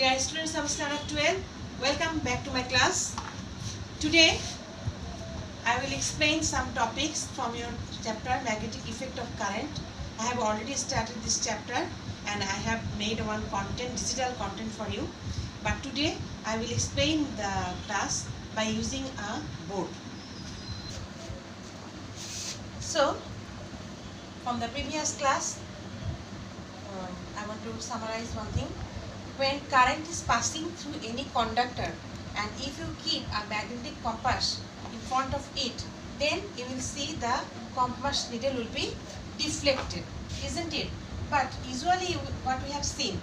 Dear students of Standard 12, welcome back to my class. Today, I will explain some topics from your chapter Magnetic Effect of Current. I have already started this chapter and I have made one content, digital content for you. But today, I will explain the class by using a board. So, from the previous class, I want to summarize one thing. When current is passing through any conductor and if you keep a magnetic compass in front of it, then you will see the compass needle will be deflected, isn't it? But usually what we have seen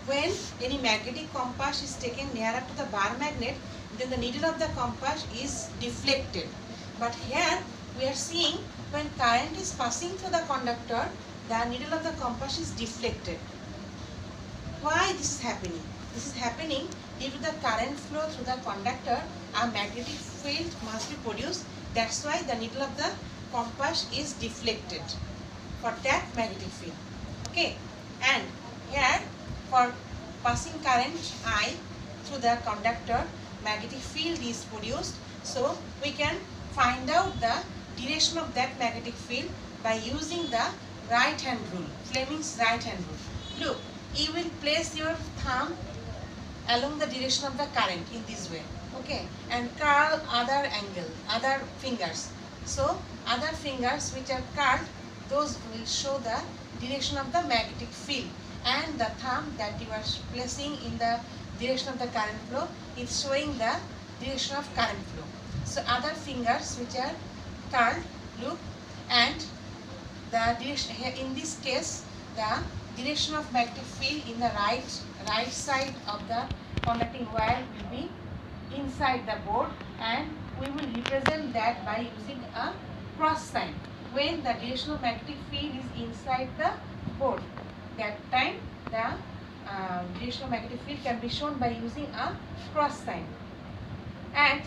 when any magnetic compass is taken nearer to the bar magnet, then the needle of the compass is deflected. But here we are seeing when current is passing through the conductor, the needle of the compass is deflected. Why this is happening? This is happening due to the current flow through the conductor. A magnetic field must be produced. That's why the needle of the compass is deflected for that magnetic field. Okay, and here for passing current I through the conductor, magnetic field is produced. So we can find out the direction of that magnetic field by using the right hand rule, Fleming's right hand rule. Look, you will place your thumb along the direction of the current in this way, okay, and curl other fingers. So other fingers which are curled, those will show the direction of the magnetic field, and the thumb that you are placing in the direction of the current flow is showing the direction of current flow. So other fingers which are curled, look, and the direction here in this case, the direction of magnetic field in the right side of the conducting wire will be inside the board, and we will represent that by using a cross sign. When the direction of magnetic field is inside the board, that time the direction of magnetic field can be shown by using a cross sign. And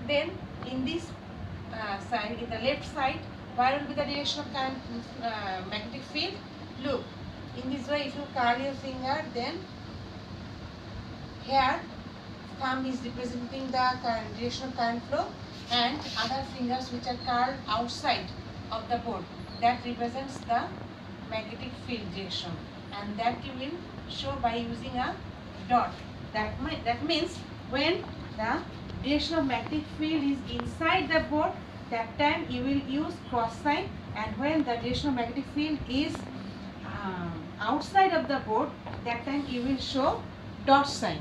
then in this side, in the left side, where will be the direction of current magnetic field? Look, in this way, if you curl your finger, then here thumb is representing the direction of current flow, and other fingers which are curled outside of the board, that represents the magnetic field direction, and that you will show by using a dot. That means when the direction of magnetic field is inside the board, that time you will use cross sign, and when the direction of magnetic field is outside of the board, that time you will show dot sign.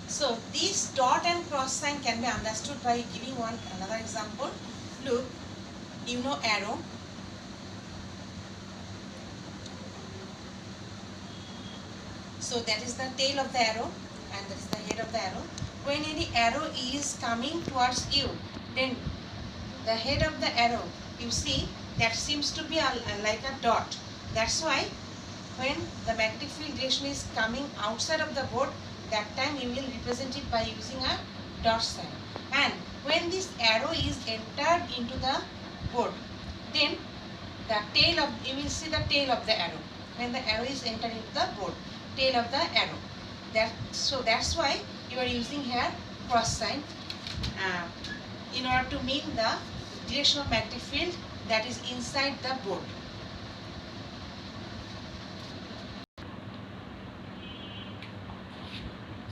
So this dot and cross sign can be understood by giving another example. Look, you know arrow. So that is the tail of the arrow and that is the head of the arrow. When any arrow is coming towards you, then the head of the arrow, you see, that seems to be like a dot. That's why when the magnetic field direction is coming outside of the board, that time you will represent it by using a dot sign. And when this arrow is entered into the board, then the tail of, you will see the tail of the arrow. When the arrow is entered into the board, tail of the arrow. So that's why you are using here cross sign in order to mean the direction of magnetic field that is inside the board.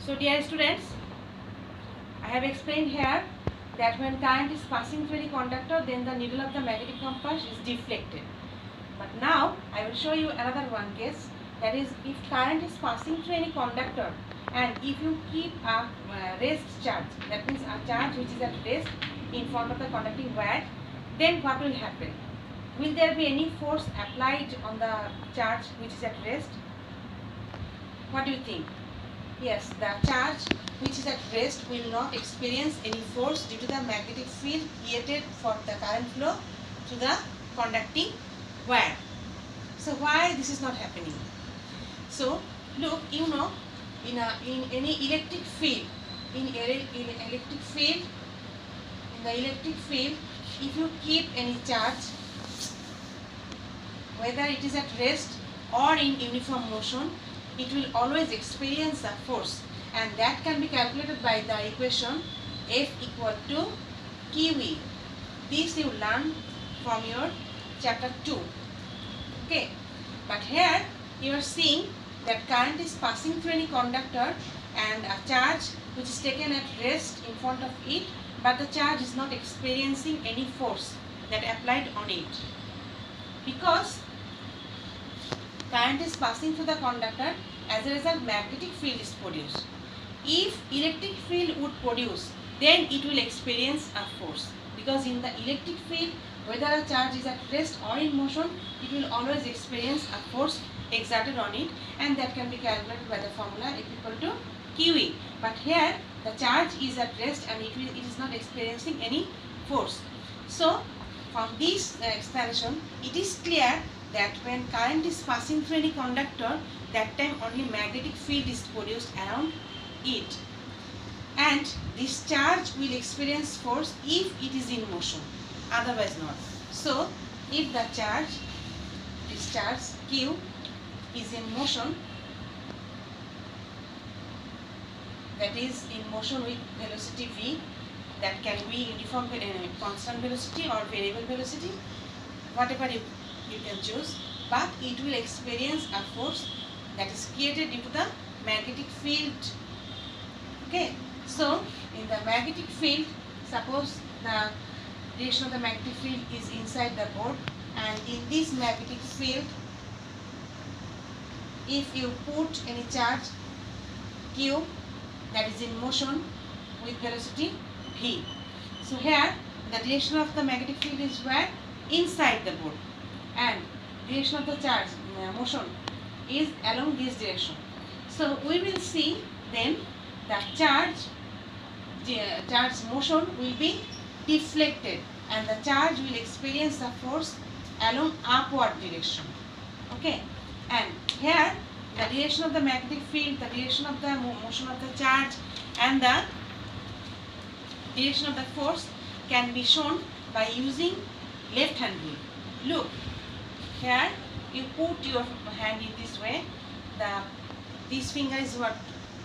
So dear students, I have explained here that when current is passing through the conductor, then the needle of the magnetic compass is deflected. But now I will show you another one case, that is if current is passing through any conductor and if you keep a rest charge, that means a charge which is at rest in front of the conducting wire, then what will happen? Will there be any force applied on the charge which is at rest? What do you think? Yes, the charge which is at rest will not experience any force due to the magnetic field created for the current flow to the conducting wire. So why this is not happening? So look, you know, in any electric field, in the electric field, if you keep any charge whether it is at rest or in uniform motion, it will always experience a force, and that can be calculated by the equation F equal to QE. This you learn from your chapter 2. Okay, but here you are seeing that current is passing through any conductor and a charge which is taken at rest in front of it, but the charge is not experiencing any force that applied on it, because current is passing through the conductor. As a result, magnetic field is produced. If electric field would produce, then it will experience a force, because in the electric field, whether a charge is at rest or in motion, it will always experience a force exerted on it, and that can be calculated by the formula F equal to QE. But here the charge is at rest and it is not experiencing any force. So from this explanation, it is clear that when current is passing through any conductor, that time only magnetic field is produced around it, and this charge will experience force if it is in motion, otherwise not. So if the charge, this charge Q, is in motion, that is in motion with velocity v, that can be uniform constant velocity or variable velocity, whatever you can choose, but it will experience a force that is created due to the magnetic field. Okay, so in the magnetic field, suppose the direction of the magnetic field is inside the board, and in this magnetic field, if you put any charge Q that is in motion with velocity v, so here the direction of the magnetic field is where? Inside the board, and direction of the charge motion is along this direction. So we will see then the charge motion will be deflected, and the charge will experience the force along upward direction. Okay, and here the direction of the magnetic field, the direction of the motion of the charge, and the direction of the force can be shown by using left hand rule. Look, here you put your hand in this way, this finger is what?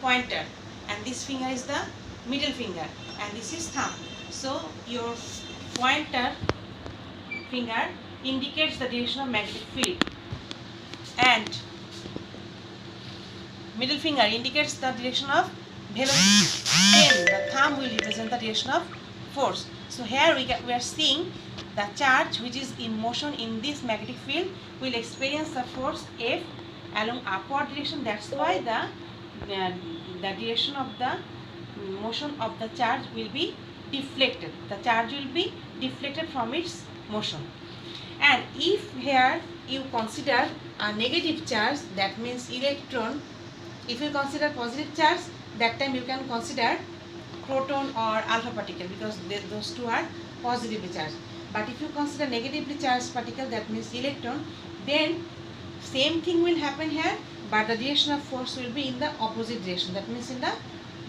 Pointer, and this finger is the middle finger, and this is thumb. So your pointer finger indicates the direction of magnetic field, and middle finger indicates the direction of velocity. Then the thumb will represent the direction of force. So here we are seeing the charge which is in motion in this magnetic field will experience the force F along upward direction. That's why the direction of the motion of the charge will be deflected. The charge will be deflected from its motion. And if here you consider a negative charge, that means electron. If you consider positive charge, that time you can consider proton or alpha particle, because those two are positively charged. But if you consider negatively charged particle, that means electron, then same thing will happen here, but the direction of force will be in the opposite direction, that means in the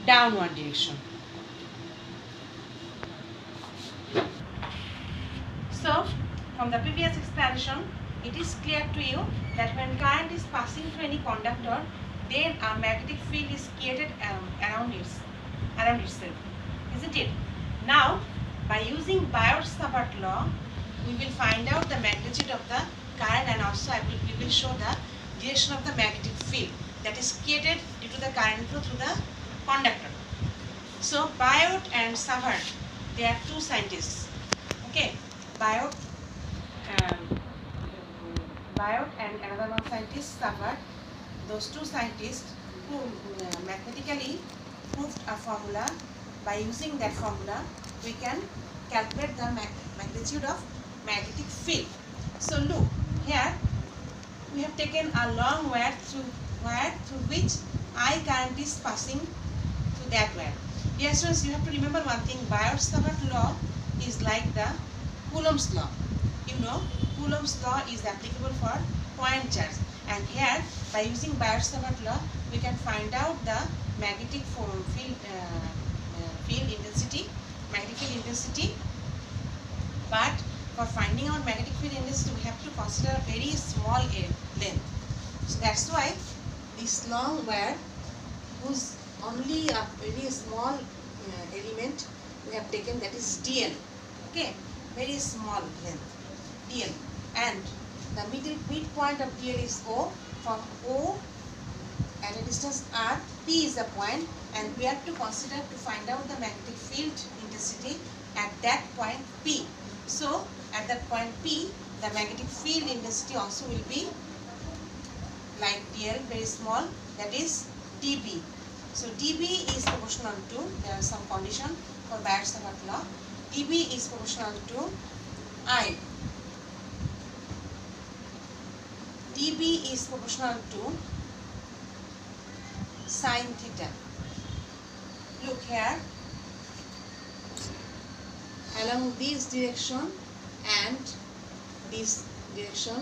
downward direction. So from the previous explanation, it is clear to you that when current is passing through any conductor, then a magnetic field is created around itself, isn't it? Now, by using Biot-Savart law, we will find out the magnitude of the current, and also we will show the direction of the magnetic field that is created due to the current flow through the conductor. So Biot and Savart, they are two scientists. Okay, Biot and another one scientist, Savart. Those two scientists who mathematically proved a formula. By using that formula, we can calculate the magnitude of magnetic field. So look, here we have taken a long wire through which I current is passing through that wire. Dear students, you have to remember one thing: Biot-Savart law is like the Coulomb's law. You know, Coulomb's law is applicable for point charge. And here, by using Biot-Savart law, we can find out the magnetic field intensity, but for finding out magnetic field intensity, we have to consider a very small length. So that's why this long wire, whose only a very small element we have taken, that is dl. Okay, very small length dl, and the midpoint of dl is O. From O at a distance r, P is the point, and we have to consider to find out the magnetic field intensity at that point P. So at that point P, the magnetic field intensity also will be like dl, very small, that is dB. So dB is proportional to, there are some condition for Biot-Savart law, dB is proportional to I. dB is proportional to sine theta. Look here, along this direction and this direction,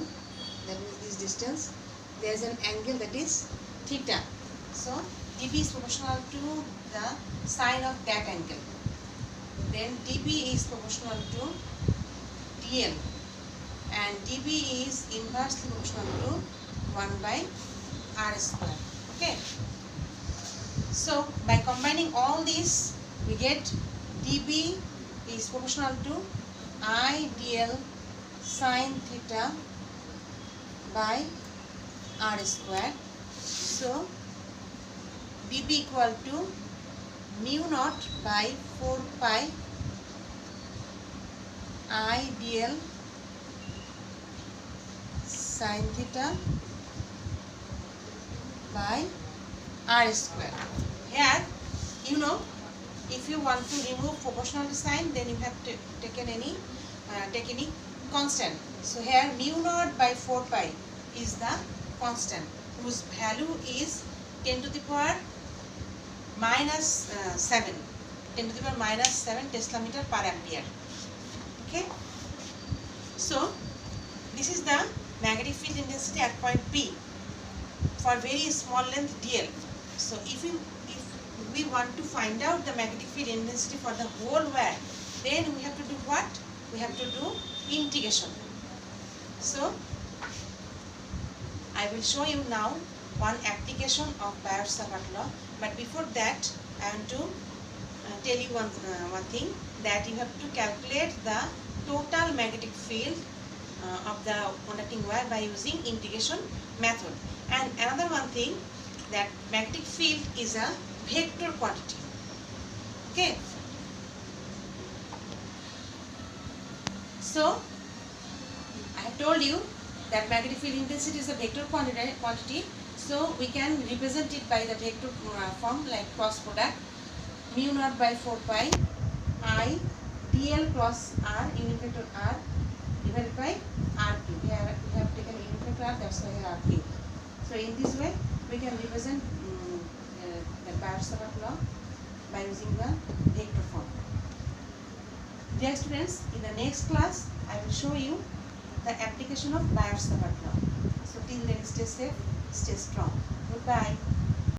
that means this distance, there is an angle, that is theta. So dB is proportional to the sine of that angle. Then dB is proportional to dl, and dB is inversely proportional to 1 by r square. Okay. So by combining all these, we get dB is proportional to I dl sine theta by r square. So dB equal to mu naught by 4 pi I dl sine theta by r square. Here, you know, if you want to remove proportionality sign, then you have to take any constant. So here mu naught by 4 pi is the constant, whose value is 10 to the power minus 7. 10 to the power minus 7 Tesla meter per ampere. Okay. So this is the magnetic field intensity at point P for very small length dl. So if we want to find out the magnetic field intensity for the whole wire, then we have to do what? We have to do integration. So I will show you now one application of Biot-Savart law, but before that I want to tell you one thing, that you have to calculate the total magnetic field of the conducting wire by using integration method. And another one thing, that magnetic field is a vector quantity. Okay. So I have told you that magnetic field intensity is a vector quantity. So we can represent it by the vector form, like cross product mu naught by 4 pi I dl cross r, unit vector r, divided by rq. Here we have taken unit vector r, that's why here rq. So in this way we can represent the Biot-Savart law by using the vector form. Dear students, in the next class I will show you the application of Biot-Savart law. So till then, stay safe, stay strong. Goodbye.